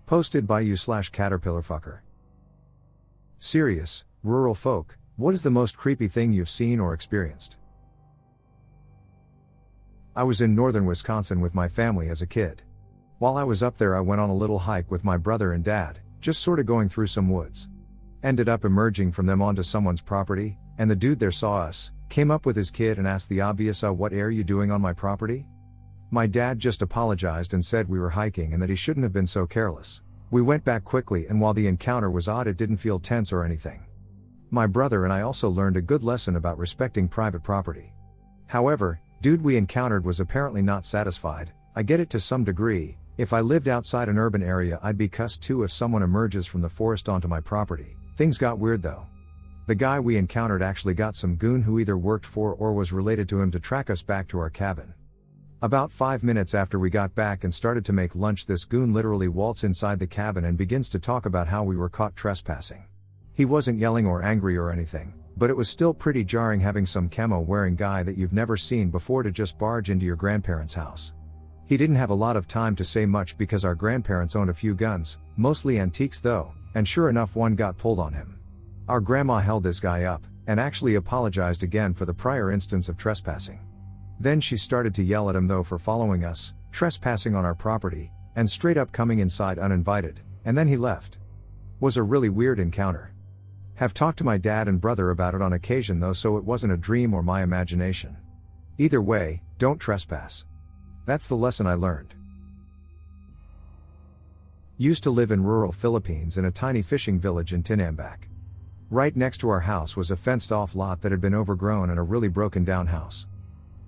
Posted by you/caterpillarfucker. Serious, rural folk, what is the most creepy thing you've seen or experienced? I was in northern Wisconsin with my family as a kid. While I was up there I went on a little hike with my brother and dad, just sorta going through some woods. Ended up emerging from them onto someone's property, and the dude there saw us, came up with his kid and asked the obvious, what are you doing on my property? My dad just apologized and said we were hiking and that he shouldn't have been so careless. We went back quickly, and while the encounter was odd, it didn't feel tense or anything. My brother and I also learned a good lesson about respecting private property. However, dude we encountered was apparently not satisfied. I get it to some degree. If I lived outside an urban area I'd be cussed too if someone emerges from the forest onto my property. Things got weird though. The guy we encountered actually got some goon who either worked for or was related to him to track us back to our cabin. About 5 minutes after we got back and started to make lunch, this goon literally waltzed inside the cabin and begins to talk about how we were caught trespassing. He wasn't yelling or angry or anything, but it was still pretty jarring having some camo wearing guy that you've never seen before to just barge into your grandparents' house. He didn't have a lot of time to say much because our grandparents owned a few guns, mostly antiques though, and sure enough one got pulled on him. Our grandma held this guy up, and actually apologized again for the prior instance of trespassing. Then she started to yell at him though for following us, trespassing on our property, and straight up coming inside uninvited, and then he left. Was a really weird encounter. Have talked to my dad and brother about it on occasion though, so it wasn't a dream or my imagination. Either way, don't trespass. That's the lesson I learned. Used to live in rural Philippines in a tiny fishing village in Tinambak. Right next to our house was a fenced-off lot that had been overgrown and a really broken-down house.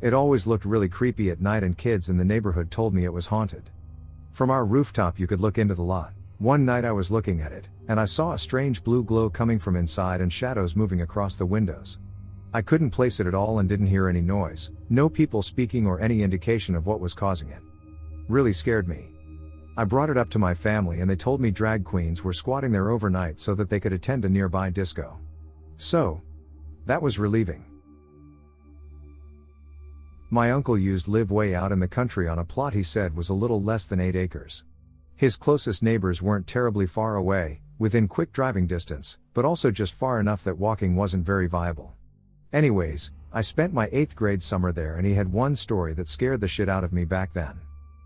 It always looked really creepy at night and kids in the neighborhood told me it was haunted. From our rooftop you could look into the lot. One night I was looking at it, and I saw a strange blue glow coming from inside and shadows moving across the windows. I couldn't place it at all and didn't hear any noise, no people speaking or any indication of what was causing it. Really scared me. I brought it up to my family and they told me drag queens were squatting there overnight so that they could attend a nearby disco. So, that was relieving. My uncle used to live way out in the country on a plot he said was a little less than 8 acres. His closest neighbors weren't terribly far away, within quick driving distance, but also just far enough that walking wasn't very viable. Anyways, I spent my 8th grade summer there and he had one story that scared the shit out of me back then.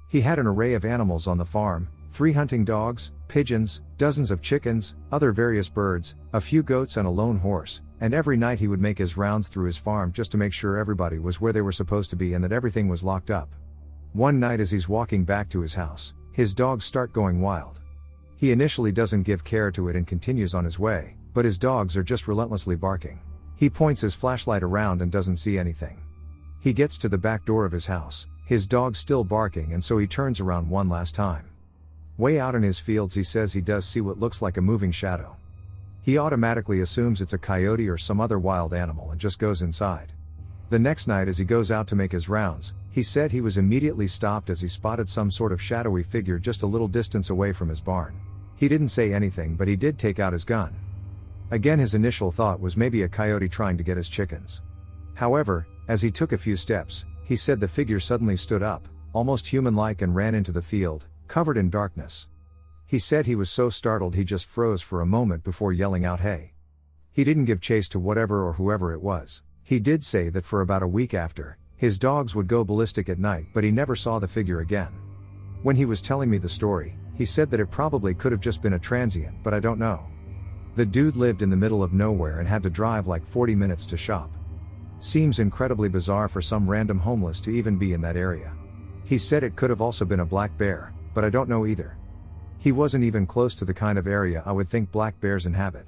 He had an array of animals on the farm, 3 hunting dogs, pigeons, dozens of chickens, other various birds, a few goats and a lone horse, and every night he would make his rounds through his farm just to make sure everybody was where they were supposed to be and that everything was locked up. One night as he's walking back to his house, his dogs start going wild. He initially doesn't give care to it and continues on his way, but his dogs are just relentlessly barking. He points his flashlight around and doesn't see anything. He gets to the back door of his house, his dog's still barking, and so he turns around one last time. Way out in his fields he says he does see what looks like a moving shadow. He automatically assumes it's a coyote or some other wild animal and just goes inside. The next night as he goes out to make his rounds, he said he was immediately stopped as he spotted some sort of shadowy figure just a little distance away from his barn. He didn't say anything, but he did take out his gun. Again, his initial thought was maybe a coyote trying to get his chickens. However, as he took a few steps, he said the figure suddenly stood up, almost human-like, and ran into the field, covered in darkness. He said he was so startled he just froze for a moment before yelling out, "Hey!" He didn't give chase to whatever or whoever it was. He did say that for about a week after, his dogs would go ballistic at night, but he never saw the figure again. When he was telling me the story, he said that it probably could have just been a transient, but I don't know. The dude lived in the middle of nowhere and had to drive like 40 minutes to shop. Seems incredibly bizarre for some random homeless to even be in that area. He said it could have also been a black bear, but I don't know either. He wasn't even close to the kind of area I would think black bears inhabit.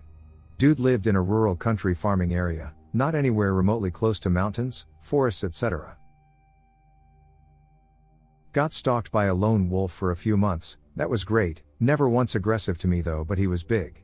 Dude lived in a rural country farming area, not anywhere remotely close to mountains, forests, etc. Got stalked by a lone wolf for a few months. That was great, never once aggressive to me though, but he was big.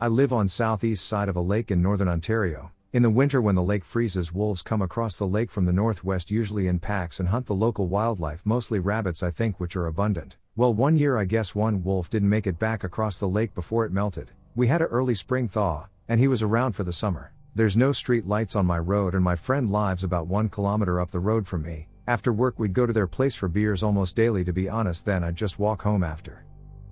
I live on southeast side of a lake in northern Ontario. In the winter when the lake freezes, wolves come across the lake from the northwest, usually in packs, and hunt the local wildlife, mostly rabbits I think, which are abundant. Well, one year I guess one wolf didn't make it back across the lake before it melted. We had an early spring thaw, and he was around for the summer. There's no street lights on my road and my friend lives about 1 kilometer up the road from me. After work we'd go to their place for beers almost daily, to be honest, then I'd just walk home after.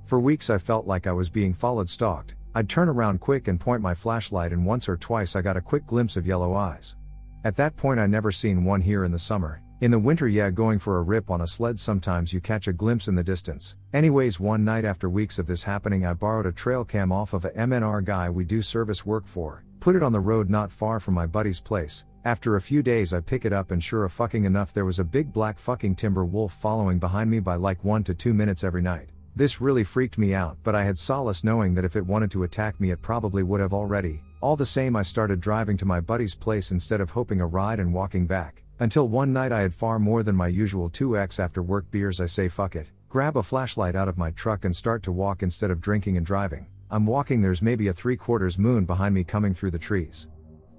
For weeks I felt like I was being stalked. I'd turn around quick and point my flashlight, and once or twice I got a quick glimpse of yellow eyes. At that point I never seen one here in the summer. In the winter, yeah, going for a rip on a sled, sometimes you catch a glimpse in the distance. Anyways, one night after weeks of this happening, I borrowed a trail cam off of a MNR guy we do service work for, put it on the road not far from my buddy's place. After a few days I pick it up, and sure fucking enough there was a big black fucking timber wolf following behind me by like 1 to 2 minutes every night. This really freaked me out, but I had solace knowing that if it wanted to attack me it probably would have already. All the same, I started driving to my buddy's place instead of hoping a ride and walking back. Until one night I had far more than my usual 2x after work beers. I say fuck it, grab a flashlight out of my truck and start to walk instead of drinking and driving. I'm walking, there's maybe a 3/4 moon behind me coming through the trees.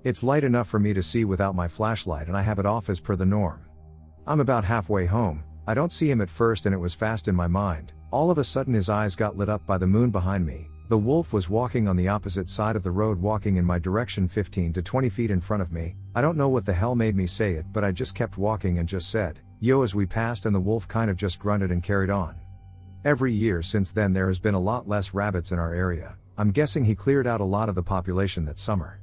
It's light enough for me to see without my flashlight, and I have it off as per the norm. I'm about halfway home, I don't see him at first, and it was fast in my mind. All of a sudden his eyes got lit up by the moon behind me. The wolf was walking on the opposite side of the road, walking in my direction 15 to 20 feet in front of me. I don't know what the hell made me say it, but I just kept walking and just said, "Yo," as we passed, and the wolf kind of just grunted and carried on. Every year since then there has been a lot less rabbits in our area. I'm guessing he cleared out a lot of the population that summer.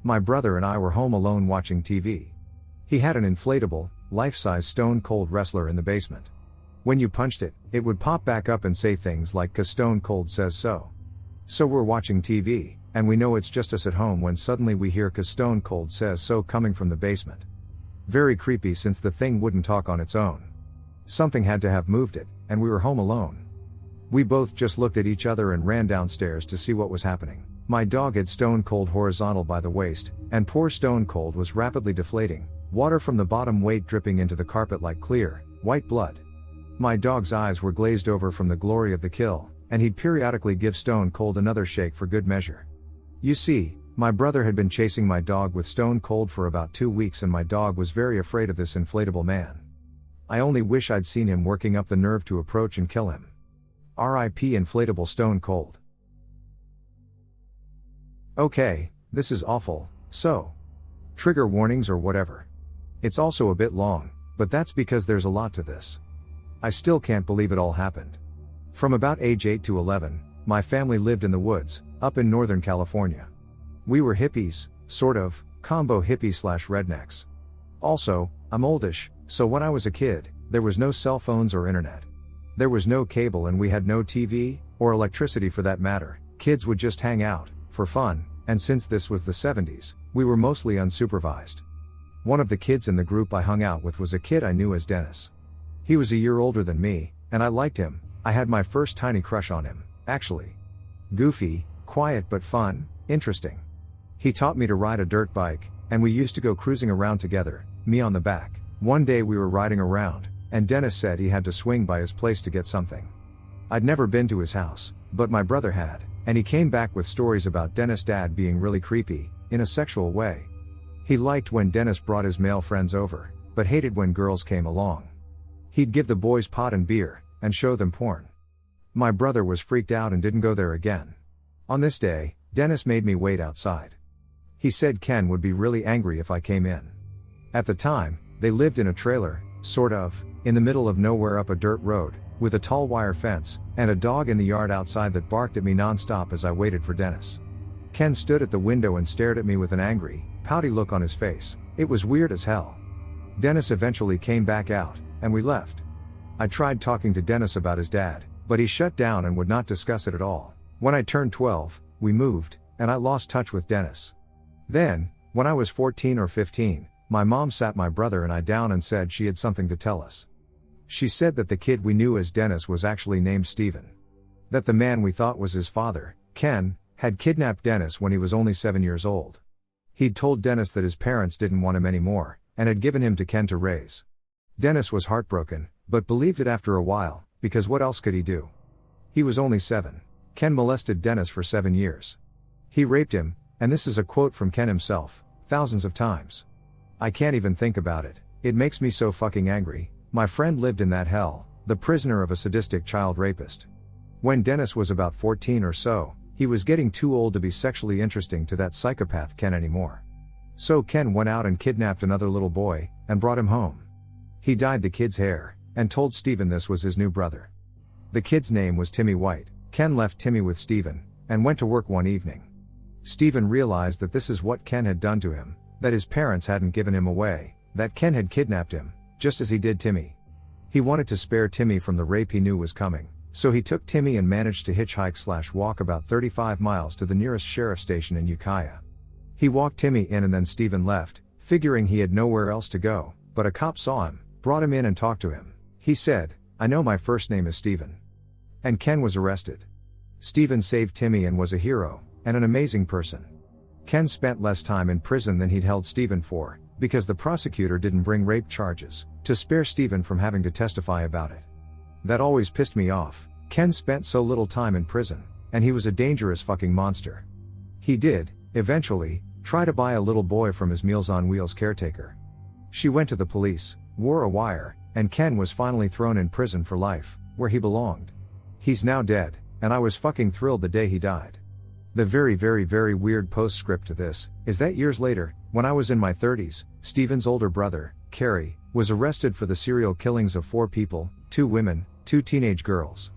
My brother and I were home alone watching TV. He had an inflatable, life-size Stone Cold wrestler in the basement. When you punched it, it would pop back up and say things like, "'Cause Stone Cold says so." So we're watching TV, and we know it's just us at home when suddenly we hear "'Cause Stone Cold says so" coming from the basement. Very creepy, since the thing wouldn't talk on its own. Something had to have moved it, and we were home alone. We both just looked at each other and ran downstairs to see what was happening. My dog had Stone Cold horizontal by the waist, and poor Stone Cold was rapidly deflating, water from the bottom weight dripping into the carpet like clear, white blood. My dog's eyes were glazed over from the glory of the kill, and he'd periodically give Stone Cold another shake for good measure. You see, my brother had been chasing my dog with Stone Cold for about 2 weeks, and my dog was very afraid of this inflatable man. I only wish I'd seen him working up the nerve to approach and kill him. R.I.P. Inflatable Stone Cold. Okay, this is awful, so trigger warnings or whatever. It's also a bit long, but that's because there's a lot to this. I still can't believe it all happened. From about age 8 to 11, my family lived in the woods, up in Northern California. We were hippies, sort of, combo hippie/rednecks. Also, I'm oldish, so when I was a kid, there was no cell phones or internet. There was no cable, and we had no TV, or electricity for that matter. Kids would just hang out, for fun, and since this was the 70s, we were mostly unsupervised. One of the kids in the group I hung out with was a kid I knew as Dennis. He was a year older than me, and I liked him. I had my first tiny crush on him, actually. Goofy, quiet but fun, interesting. He taught me to ride a dirt bike, and we used to go cruising around together, me on the back. One day we were riding around, and Dennis said he had to swing by his place to get something. I'd never been to his house, but my brother had, and he came back with stories about Dennis' dad being really creepy, in a sexual way. He liked when Dennis brought his male friends over, but hated when girls came along. He'd give the boys pot and beer, and show them porn. My brother was freaked out and didn't go there again. On this day, Dennis made me wait outside. He said Ken would be really angry if I came in. At the time, they lived in a trailer, sort of, in the middle of nowhere up a dirt road, with a tall wire fence, and a dog in the yard outside that barked at me nonstop as I waited for Dennis. Ken stood at the window and stared at me with an angry, pouty look on his face. It was weird as hell. Dennis eventually came back out, and we left. I tried talking to Dennis about his dad, but he shut down and would not discuss it at all. When I turned 12, we moved, and I lost touch with Dennis. Then, when I was 14 or 15, my mom sat my brother and I down and said she had something to tell us. She said that the kid we knew as Dennis was actually named Steven. That the man we thought was his father, Ken, had kidnapped Dennis when he was only 7 years old. He'd told Dennis that his parents didn't want him anymore, and had given him to Ken to raise. Dennis was heartbroken, but believed it after a while, because what else could he do? He was only 7. Ken molested Dennis for 7 years. He raped him, and this is a quote from Ken himself, thousands of times. I can't even think about it, it makes me so fucking angry. My friend lived in that hell, the prisoner of a sadistic child rapist. When Dennis was about 14 or so, he was getting too old to be sexually interesting to that psychopath Ken anymore. So Ken went out and kidnapped another little boy, and brought him home. He dyed the kid's hair, and told Steven this was his new brother. The kid's name was Timmy White. Ken left Timmy with Steven, and went to work one evening. Steven realized that this is what Ken had done to him, that his parents hadn't given him away, that Ken had kidnapped him, just as he did Timmy. He wanted to spare Timmy from the rape he knew was coming, so he took Timmy and managed to hitchhike/walk about 35 miles to the nearest sheriff station in Ukiah. He walked Timmy in and then Steven left, figuring he had nowhere else to go, but a cop saw him, brought him in and talked to him. He said, "I know my first name is Steven." And Ken was arrested. Steven saved Timmy and was a hero, and an amazing person. Ken spent less time in prison than he'd held Steven for, because the prosecutor didn't bring rape charges, to spare Steven from having to testify about it. That always pissed me off. Ken spent so little time in prison, and he was a dangerous fucking monster. He did, eventually, try to buy a little boy from his Meals on Wheels caretaker. She went to the police, wore a wire, and Ken was finally thrown in prison for life, where he belonged. He's now dead, and I was fucking thrilled the day he died. The very weird postscript to this, is that years later, when I was in my 30s, Steven's older brother, Kerry, was arrested for the serial killings of 4 people, 2 women, 2 teenage girls.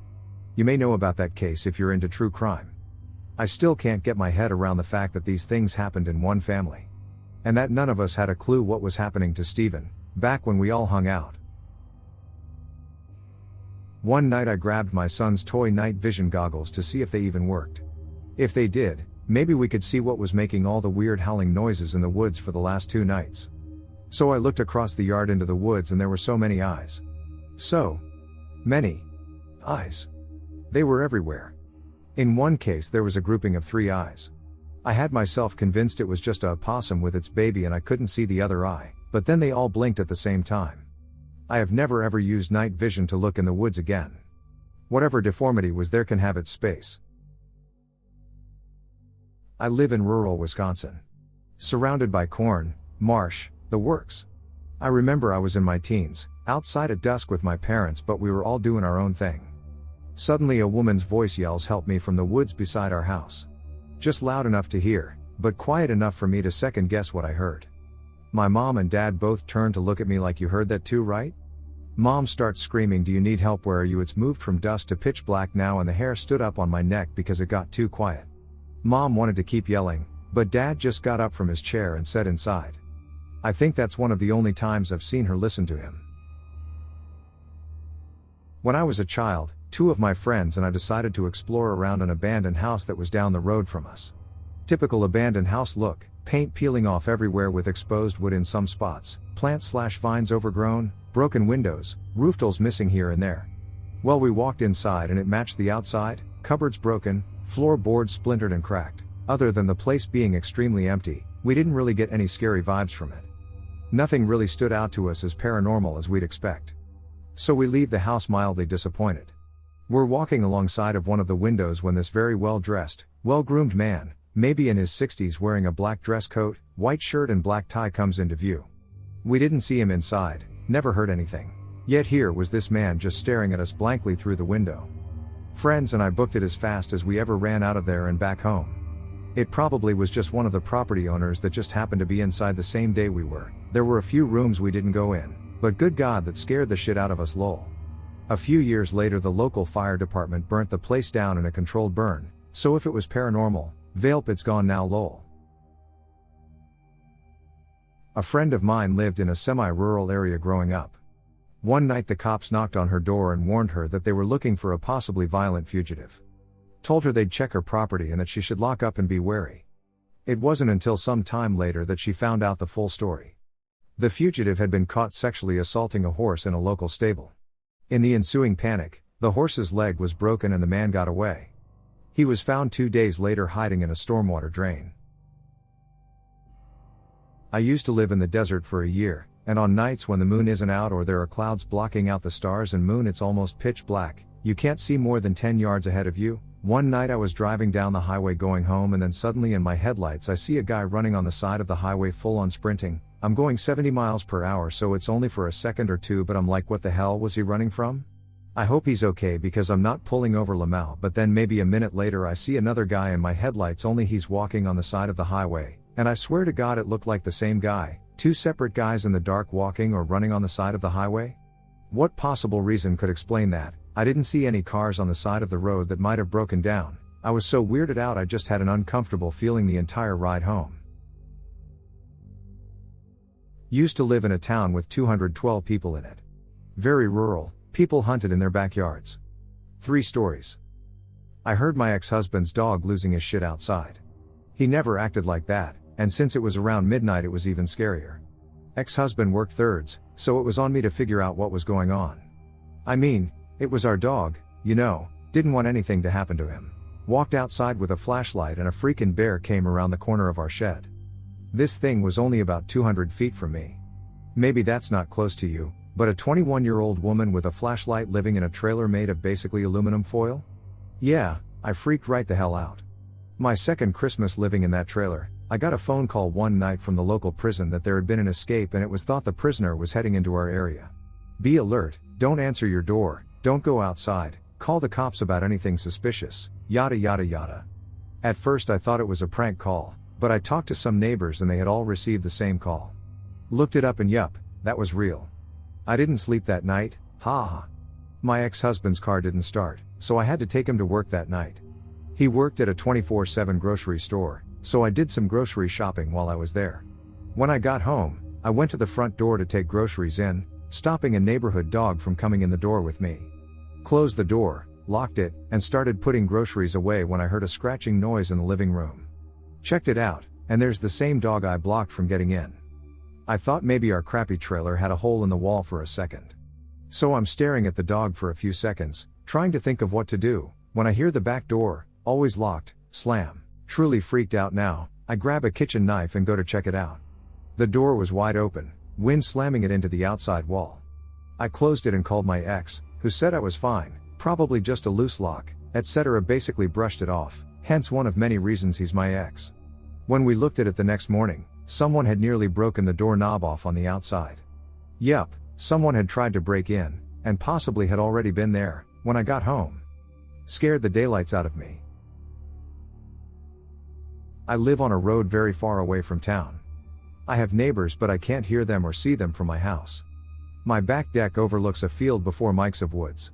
You may know about that case if you're into true crime. I still can't get my head around the fact that these things happened in one family. And that none of us had a clue what was happening to Steven, back when we all hung out. One night I grabbed my son's toy night vision goggles to see if they even worked. If they did, maybe we could see what was making all the weird howling noises in the woods for the last 2 nights. So I looked across the yard into the woods and there were so many eyes. So many eyes. They were everywhere. In one case there was a grouping of 3 eyes. I had myself convinced it was just a opossum with its baby and I couldn't see the other eye, but then they all blinked at the same time. I have never ever used night vision to look in the woods again. Whatever deformity was there can have its space. I live in rural Wisconsin. Surrounded by corn, marsh, the works. I remember I was in my teens, outside at dusk with my parents but we were all doing our own thing. Suddenly a woman's voice yells "Help me" from the woods beside our house. Just loud enough to hear, but quiet enough for me to second guess what I heard. My mom and dad both turned to look at me like, "You heard that too, right?" Mom starts screaming, "Do you need help? Where are you?" It's moved from dusk to pitch black now and the hair stood up on my neck because it got too quiet. Mom wanted to keep yelling, but Dad just got up from his chair and said, "Inside." I think that's one of the only times I've seen her listen to him. When I was a child, 2 of my friends and I decided to explore around an abandoned house that was down the road from us. Typical abandoned house look, paint peeling off everywhere with exposed wood in some spots, plants/vines overgrown, broken windows, roof tiles missing here and there. Well, we walked inside and it matched the outside, cupboards broken, floorboards splintered and cracked. Other than the place being extremely empty, we didn't really get any scary vibes from it. Nothing really stood out to us as paranormal as we'd expect. So we leave the house mildly disappointed. We're walking alongside of one of the windows when this very well-dressed, well-groomed man, maybe in his 60s wearing a black dress coat, white shirt and black tie comes into view. We didn't see him inside, never heard anything. Yet here was this man just staring at us blankly through the window. Friends and I booked it as fast as we ever ran out of there and back home. It probably was just one of the property owners that just happened to be inside the same day we were. There were a few rooms we didn't go in, but good God that scared the shit out of us lol. A few years later the local fire department burnt the place down in a controlled burn, so if it was paranormal, Vape it's gone now lol. A friend of mine lived in a semi-rural area growing up. One night the cops knocked on her door and warned her that they were looking for a possibly violent fugitive. Told her they'd check her property and that she should lock up and be wary. It wasn't until some time later that she found out the full story. The fugitive had been caught sexually assaulting a horse in a local stable. In the ensuing panic, the horse's leg was broken and the man got away. He was found 2 days later hiding in a stormwater drain. I used to live in the desert for a year, and on nights when the moon isn't out or there are clouds blocking out the stars and moon, it's almost pitch black, you can't see more than 10 yards ahead of you. One night I was driving down the highway going home and then suddenly in my headlights I see a guy running on the side of the highway full on sprinting. I'm going 70 miles per hour so it's only for a second or two, but I'm like, what the hell was he running from? I hope he's okay because I'm not pulling over Lamau. But then maybe a minute later I see another guy in my headlights, only he's walking on the side of the highway, and I swear to God it looked like the same guy. 2 separate guys in the dark walking or running on the side of the highway? What possible reason could explain that? I didn't see any cars on the side of the road that might have broken down. I was so weirded out I just had an uncomfortable feeling the entire ride home. Used to live in a town with 212 people in it. Very rural, people hunted in their backyards. 3 stories. I heard my ex-husband's dog losing his shit outside. He never acted like that, and since it was around midnight it was even scarier. Ex-husband worked thirds, so it was on me to figure out what was going on. I mean, it was our dog, you know, didn't want anything to happen to him. Walked outside with a flashlight and a freaking bear came around the corner of our shed. This thing was only about 200 feet from me. Maybe that's not close to you, but a 21-year-old woman with a flashlight living in a trailer made of basically aluminum foil? Yeah, I freaked right the hell out. My second Christmas living in that trailer, I got a phone call one night from the local prison that there had been an escape and it was thought the prisoner was heading into our area. Be alert, don't answer your door, don't go outside, call the cops about anything suspicious, yada yada yada. At first I thought it was a prank call, but I talked to some neighbors and they had all received the same call. Looked it up and yup, that was real. I didn't sleep that night, ha. My ex-husband's car didn't start, so I had to take him to work that night. He worked at a 24/7 grocery store, so I did some grocery shopping while I was there. When I got home, I went to the front door to take groceries in, stopping a neighborhood dog from coming in the door with me. Closed the door, locked it, and started putting groceries away when I heard a scratching noise in the living room. Checked it out, and there's the same dog I blocked from getting in. I thought maybe our crappy trailer had a hole in the wall for a second. So I'm staring at the dog for a few seconds, trying to think of what to do, when I hear the back door, always locked, slam. Truly freaked out now, I grab a kitchen knife and go to check it out. The door was wide open, wind slamming it into the outside wall. I closed it and called my ex, who said I was fine, probably just a loose lock, etc. Basically brushed it off, hence one of many reasons he's my ex. When we looked at it the next morning, someone had nearly broken the doorknob off on the outside. Yup, someone had tried to break in, and possibly had already been there, when I got home. Scared the daylights out of me. I live on a road very far away from town. I have neighbors but I can't hear them or see them from my house. My back deck overlooks a field before mics of woods.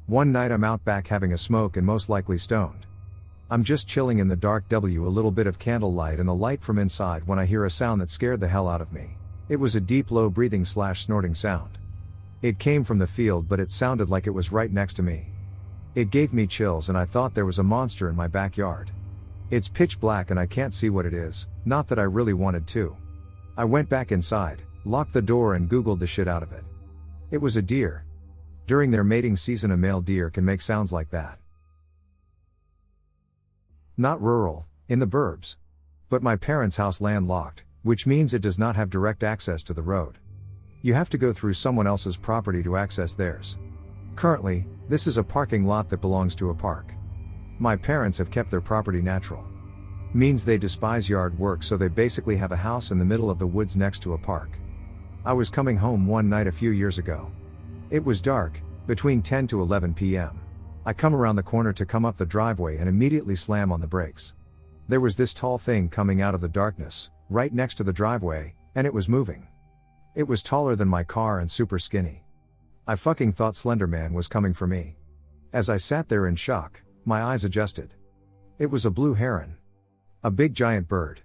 One night I'm out back having a smoke and most likely stoned. I'm just chilling in the dark a little bit of candlelight and the light from inside when I hear a sound that scared the hell out of me. It was a deep low breathing / snorting sound. It came from the field but it sounded like it was right next to me. It gave me chills and I thought there was a monster in my backyard. It's pitch black and I can't see what it is, not that I really wanted to. I went back inside, locked the door and googled the shit out of it. It was a deer. During their mating season a male deer can make sounds like that. Not rural, in the burbs. But my parents' house landlocked, which means it does not have direct access to the road. You have to go through someone else's property to access theirs. Currently, this is a parking lot that belongs to a park. My parents have kept their property natural. Means they despise yard work, so they basically have a house in the middle of the woods next to a park. I was coming home one night a few years ago. It was dark, between 10 to 11 p.m. I come around the corner to come up the driveway and immediately slam on the brakes. There was this tall thing coming out of the darkness, right next to the driveway, and it was moving. It was taller than my car and super skinny. I fucking thought Slender Man was coming for me. As I sat there in shock, my eyes adjusted. It was a blue heron. A big giant bird.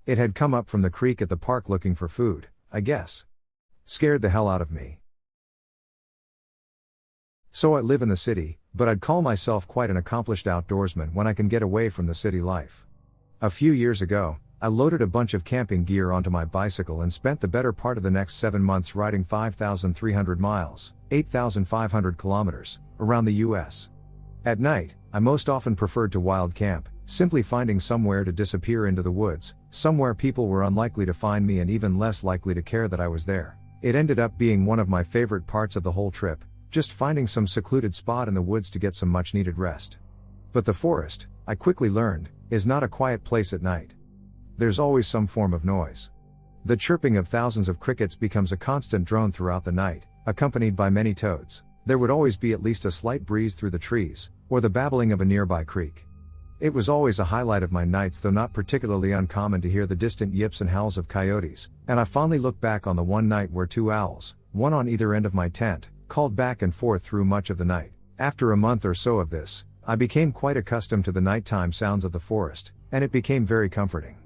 It had come up from the creek at the park looking for food, I guess. Scared the hell out of me. So I live in the city, but I'd call myself quite an accomplished outdoorsman when I can get away from the city life. A few years ago, I loaded a bunch of camping gear onto my bicycle and spent the better part of the next 7 months riding 5,300 miles, 8,500 kilometers, around the US. At night, I most often preferred to wild camp, simply finding somewhere to disappear into the woods, somewhere people were unlikely to find me and even less likely to care that I was there. It ended up being one of my favorite parts of the whole trip, just finding some secluded spot in the woods to get some much needed rest. But the forest, I quickly learned, is not a quiet place at night. There's always some form of noise. The chirping of thousands of crickets becomes a constant drone throughout the night, accompanied by many toads. There would always be at least a slight breeze through the trees, or the babbling of a nearby creek. It was always a highlight of my nights, though not particularly uncommon to hear the distant yips and howls of coyotes, and I fondly look back on the one night where 2 owls, one on either end of my tent, called back and forth through much of the night, After a month or so of this, I became quite accustomed to the nighttime sounds of the forest, and it became very comforting.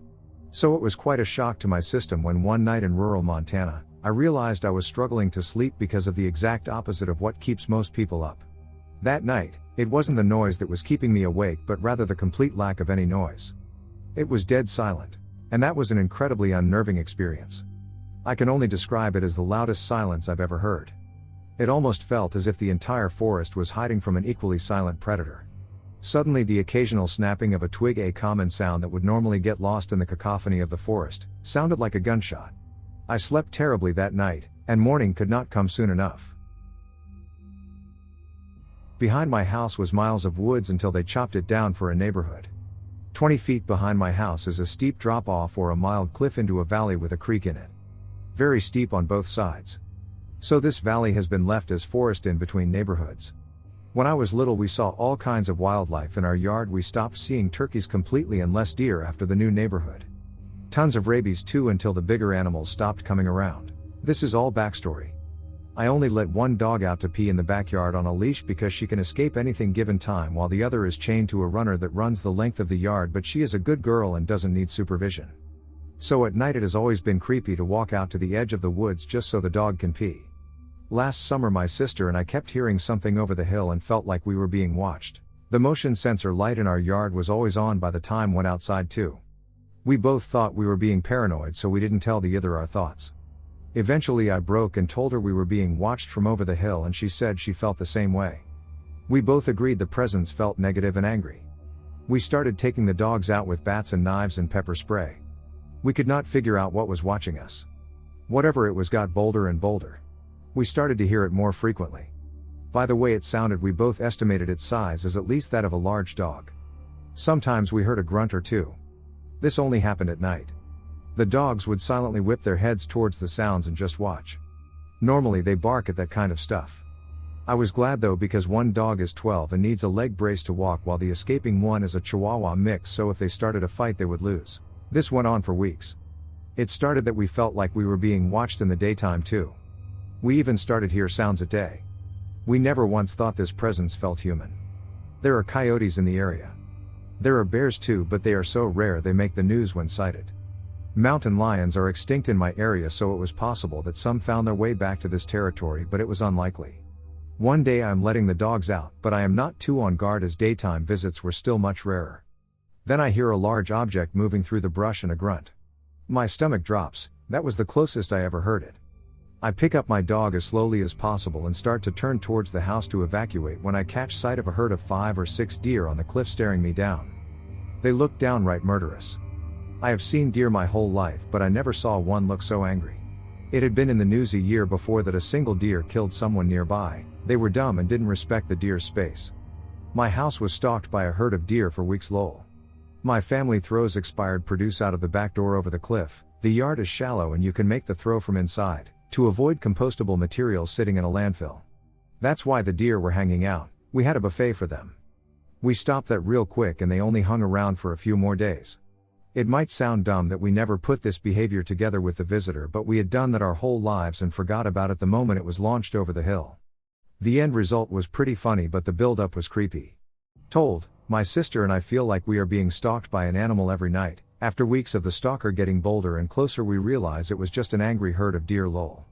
So it was quite a shock to my system when one night in rural Montana, I realized I was struggling to sleep because of the exact opposite of what keeps most people up. That night, it wasn't the noise that was keeping me awake but rather the complete lack of any noise. It was dead silent, and that was an incredibly unnerving experience. I can only describe it as the loudest silence I've ever heard. It almost felt as if the entire forest was hiding from an equally silent predator. Suddenly the occasional snapping of a twig, a common sound that would normally get lost in the cacophony of the forest, sounded like a gunshot. I slept terribly that night, and morning could not come soon enough. Behind my house was miles of woods until they chopped it down for a neighborhood. 20 feet behind my house is a steep drop-off or a mild cliff into a valley with a creek in it. Very steep on both sides. So this valley has been left as forest in between neighborhoods. When I was little we saw all kinds of wildlife in our yard. We stopped seeing turkeys completely and less deer after the new neighborhood. Tons of rabies too until the bigger animals stopped coming around. This is all backstory. I only let one dog out to pee in the backyard on a leash because she can escape anything given time while the other is chained to a runner that runs the length of the yard, but she is a good girl and doesn't need supervision. So at night it has always been creepy to walk out to the edge of the woods just so the dog can pee. Last summer my sister and I kept hearing something over the hill and felt like we were being watched. The motion sensor light in our yard was always on by the time went outside too. We both thought we were being paranoid, so we didn't tell the other our thoughts. Eventually I broke and told her we were being watched from over the hill, and she said she felt the same way. We both agreed the presence felt negative and angry. We started taking the dogs out with bats and knives and pepper spray. We could not figure out what was watching us. Whatever it was got bolder and bolder. We started to hear it more frequently. By the way it sounded, we both estimated its size as at least that of a large dog. Sometimes we heard a grunt or two. This only happened at night. The dogs would silently whip their heads towards the sounds and just watch. Normally they bark at that kind of stuff. I was glad though, because one dog is 12 and needs a leg brace to walk, while the escaping one is a Chihuahua mix, so if they started a fight they would lose. This went on for weeks. It started that we felt like we were being watched in the daytime too. We even started hear sounds at day. We never once thought this presence felt human. There are coyotes in the area. There are bears too, but they are so rare they make the news when sighted. Mountain lions are extinct in my area, so it was possible that some found their way back to this territory, but it was unlikely. One day I am letting the dogs out, but I am not too on guard as daytime visits were still much rarer. Then I hear a large object moving through the brush and a grunt. My stomach drops. That was the closest I ever heard it. I pick up my dog as slowly as possible and start to turn towards the house to evacuate when I catch sight of a herd of 5 or 6 deer on the cliff staring me down. They look downright murderous. I have seen deer my whole life, but I never saw one look so angry. It had been in the news a year before that a single deer killed someone nearby. They were dumb and didn't respect the deer's space. My house was stalked by a herd of deer for weeks. Lol. My family throws expired produce out of the back door over the cliff. The yard is shallow and you can make the throw from inside, to avoid compostable materials sitting in a landfill. That's why the deer were hanging out. We had a buffet for them. We stopped that real quick and they only hung around for a few more days. It might sound dumb that we never put this behavior together with the visitor, but we had done that our whole lives and forgot about it the moment it was launched over the hill. The end result was pretty funny, but the build-up was creepy. Told, my sister and I feel like we are being stalked by an animal every night. After weeks of the stalker getting bolder and closer, we realize it was just an angry herd of deer. Lol.